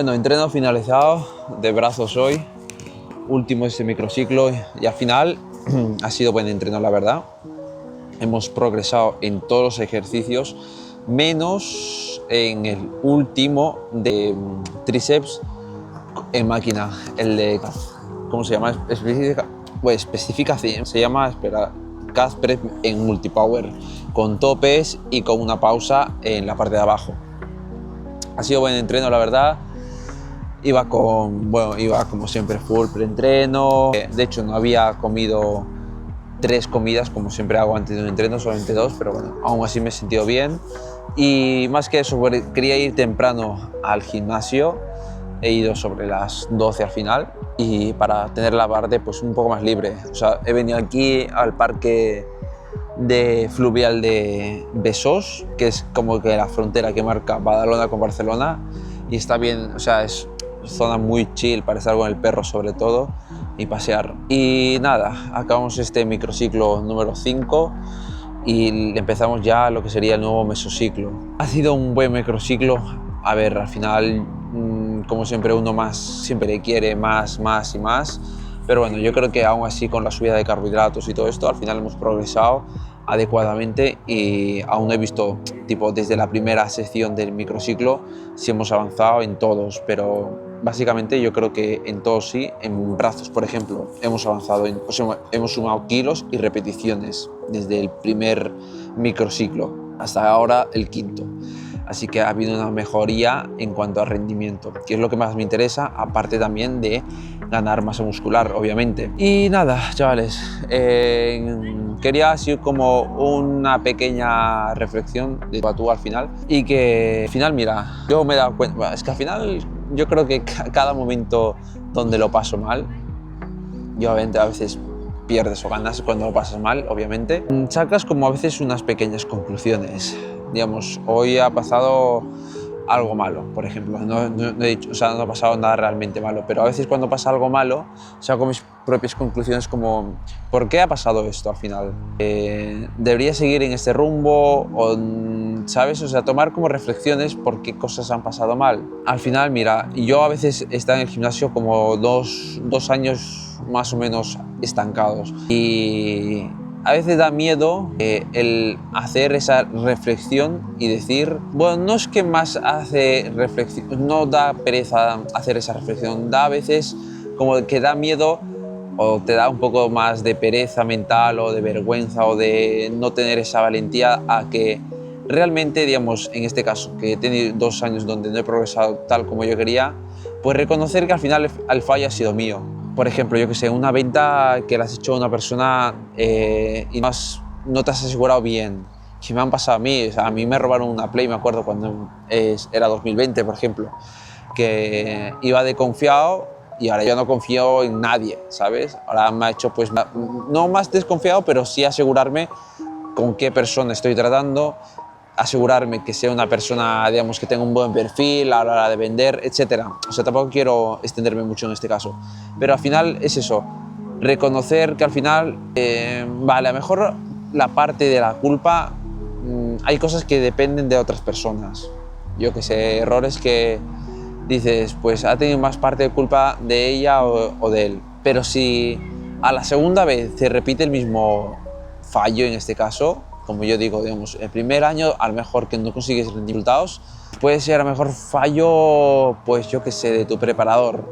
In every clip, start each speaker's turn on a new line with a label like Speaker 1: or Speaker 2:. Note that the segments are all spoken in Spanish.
Speaker 1: Bueno, entreno finalizado de brazos hoy, último ese microciclo y al final ha sido buen entreno, la verdad. Hemos progresado en todos los ejercicios, menos en el último de tríceps en máquina, el de, ¿cómo se llama? Especificación, se llama, espera, calf press en multipower, con topes y con una pausa en la parte de abajo. Ha sido buen entreno, la verdad. Iba como siempre full preentreno. De hecho, no había comido 3 comidas como siempre hago antes de un entreno, solamente 2, pero bueno, aún así me he sentido bien. Y más que eso, quería ir temprano al gimnasio. He ido sobre las 12 al final y para tener la tarde pues un poco más libre. O sea, he venido aquí al parque de fluvial de Besós, que es como que la frontera que marca Badalona con Barcelona, y está bien, o sea, es zona muy chill para estar con el perro sobre todo y pasear. Y nada, acabamos este microciclo número 5 y empezamos ya lo que sería el nuevo mesociclo. Ha sido un buen microciclo. A ver, al final, como siempre, uno más siempre quiere más y más, pero bueno, yo creo que aún así con la subida de carbohidratos y todo esto, al final hemos progresado adecuadamente y aún no he visto, tipo, desde la primera sección del microciclo si hemos avanzado en todos, pero básicamente yo creo que en todos sí. En brazos, por ejemplo, hemos avanzado, hemos sumado kilos y repeticiones desde el primer microciclo hasta ahora el quinto. Así que ha habido una mejoría en cuanto a rendimiento, que es lo que más me interesa, aparte también de ganar masa muscular, obviamente. Y nada, chavales, quería así como una pequeña reflexión de tú al final, y que al final, mira, yo me he dado cuenta, es que al final yo creo que cada momento donde lo paso mal, yo obviamente a veces pierdes o ganas cuando lo pasas mal, obviamente, sacas como a veces unas pequeñas conclusiones. Digamos, hoy ha pasado algo malo, por ejemplo, no he dicho, o sea, no ha pasado nada realmente malo, pero a veces cuando pasa algo malo saco mis propias conclusiones como ¿por qué ha pasado esto al final? ¿Debería seguir en este rumbo? O, ¿sabes? O sea, tomar como reflexiones por qué cosas han pasado mal. Al final, mira, yo a veces he estado en el gimnasio como dos años más o menos estancados y a veces da miedo el hacer esa reflexión y decir, bueno, no es que más hace reflexión, no da pereza hacer esa reflexión, da a veces como que da miedo o te da un poco más de pereza mental o de vergüenza o de no tener esa valentía a que realmente, digamos, en este caso, que he tenido 2 años donde no he progresado tal como yo quería, pues reconocer que al final el fallo ha sido mío. Por ejemplo, yo que sé, una venta que la has hecho a una persona y no te has asegurado bien, que me han pasado a mí. O sea, a mí me robaron una Play, me acuerdo, cuando era 2020, por ejemplo, que iba de confiado y ahora yo no confío en nadie, ¿sabes? Ahora me ha hecho, pues, no más desconfiado, pero sí asegurarme con qué persona estoy tratando, asegurarme que sea una persona, digamos, que tenga un buen perfil a la hora de vender, etcétera. O sea, tampoco quiero extenderme mucho en este caso, pero al final es eso, reconocer que al final, vale, a lo mejor la parte de la culpa, hay cosas que dependen de otras personas. Yo que sé, errores que dices, pues ha tenido más parte de culpa de ella o de él, pero si a la segunda vez se repite el mismo fallo, en este caso, como yo digo, digamos, el primer año a lo mejor que no consigues resultados, puede ser a lo mejor fallo, pues yo que sé, de tu preparador,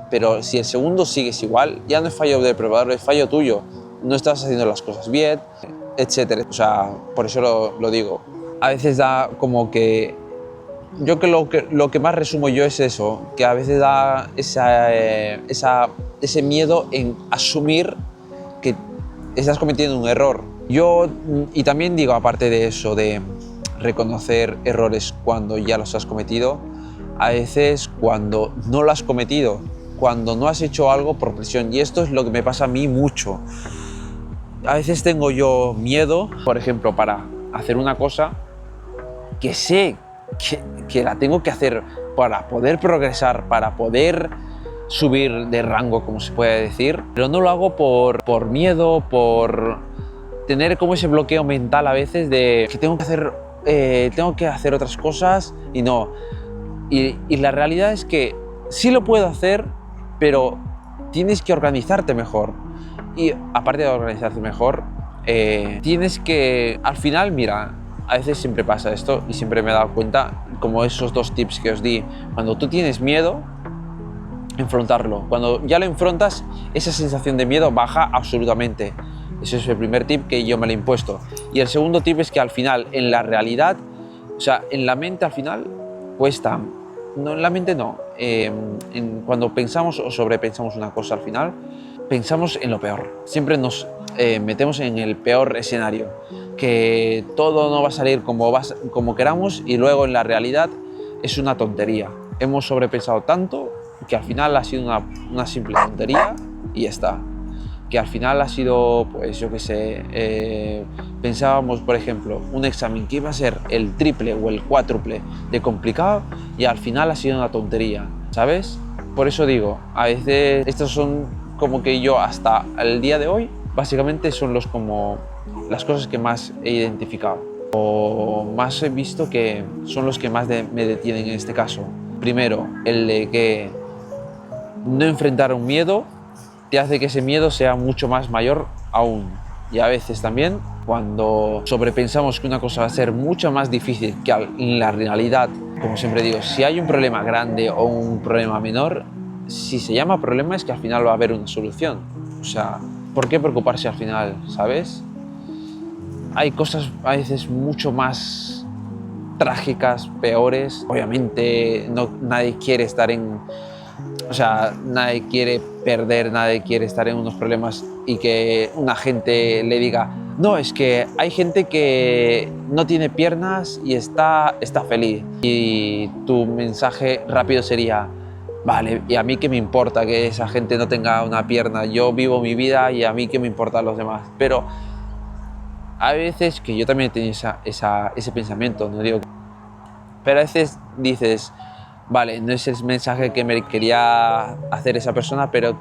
Speaker 1: pero si el segundo sigues igual, ya no es fallo del preparador, es fallo tuyo, no estás haciendo las cosas bien, etcétera. O sea, por eso lo digo. A veces da como que, yo que lo que más resumo yo es eso, que a veces da ese miedo en asumir que estás cometiendo un error. Y también digo, aparte de eso, de reconocer errores cuando ya los has cometido, a veces cuando no lo has cometido, cuando no has hecho algo por presión, y esto es lo que me pasa a mí mucho. A veces tengo yo miedo, por ejemplo, para hacer una cosa que sé que la tengo que hacer para poder progresar, para poder subir de rango, como se puede decir, pero no lo hago por miedo, por tener como ese bloqueo mental a veces de que tengo que hacer otras cosas y no. Y la realidad es que sí lo puedo hacer, pero tienes que organizarte mejor. Y aparte de organizarte mejor, tienes que, al final, mira, a veces siempre pasa esto y siempre me he dado cuenta, como esos dos tips que os di, cuando tú tienes miedo, enfrentarlo. Cuando ya lo enfrentas, esa sensación de miedo baja absolutamente. Ese es el primer tip que yo me lo he impuesto. Y el segundo tip es que al final, en la realidad, o sea, en la mente al final cuesta, no, en la mente no, cuando pensamos o sobrepensamos una cosa al final, pensamos en lo peor. Siempre nos metemos en el peor escenario, que todo no va a salir como queramos y luego en la realidad es una tontería. Hemos sobrepensado tanto que al final ha sido una simple tontería y ya está. Que al final ha sido, pues yo qué sé, pensábamos, por ejemplo, un examen que iba a ser el triple o el cuádruple de complicado y al final ha sido una tontería, ¿sabes? Por eso digo, a veces estos son como que yo hasta el día de hoy, básicamente son como las cosas que más he identificado o más he visto que son los que más me detienen en este caso. Primero, el de que no enfrentar un miedo te hace que ese miedo sea mucho más mayor aún. Y a veces también, cuando sobrepensamos que una cosa va a ser mucho más difícil que en la realidad, como siempre digo, si hay un problema grande o un problema menor, si se llama problema es que al final va a haber una solución. O sea, ¿por qué preocuparse al final, sabes? Hay cosas a veces mucho más trágicas, peores. Obviamente nadie quiere estar o sea, nadie quiere perder, nadie quiere estar en unos problemas y que una gente le diga, no, es que hay gente que no tiene piernas y está feliz. Y tu mensaje rápido sería, vale, ¿y a mí qué me importa que esa gente no tenga una pierna? Yo vivo mi vida y a mí qué me importan los demás. Pero a veces, que yo también he tenido ese pensamiento, no digo, pero a veces dices, vale, no es el mensaje que me quería hacer esa persona, pero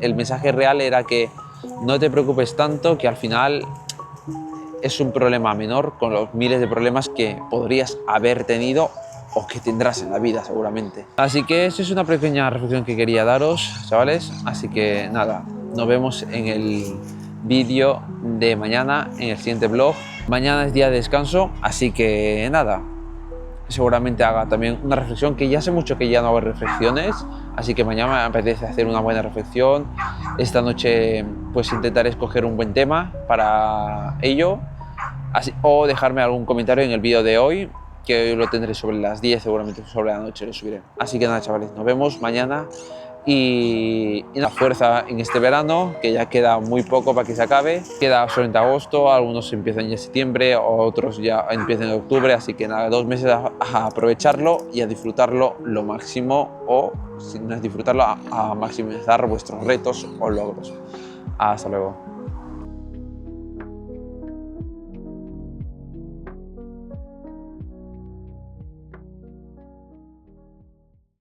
Speaker 1: el mensaje real era que no te preocupes tanto, que al final es un problema menor con los miles de problemas que podrías haber tenido o que tendrás en la vida seguramente. Así que eso es una pequeña reflexión que quería daros, chavales. Así que nada, nos vemos en el vídeo de mañana, en el siguiente vlog. Mañana es día de descanso, así que nada, seguramente haga también una reflexión, que ya hace mucho que ya no hago reflexiones, así que mañana me apetece hacer una buena reflexión. Esta noche pues intentaré escoger un buen tema para ello, o dejarme algún comentario en el vídeo de hoy, que hoy lo tendré sobre las 10, seguramente sobre la noche lo subiré. Así que nada, chavales, nos vemos mañana y la fuerza en este verano, que ya queda muy poco para que se acabe. Queda solamente agosto, algunos empiezan ya en septiembre, otros ya empiezan en octubre, así que nada, 2 meses a aprovecharlo y a disfrutarlo lo máximo, o si no es disfrutarlo, a maximizar vuestros retos o logros. Hasta luego.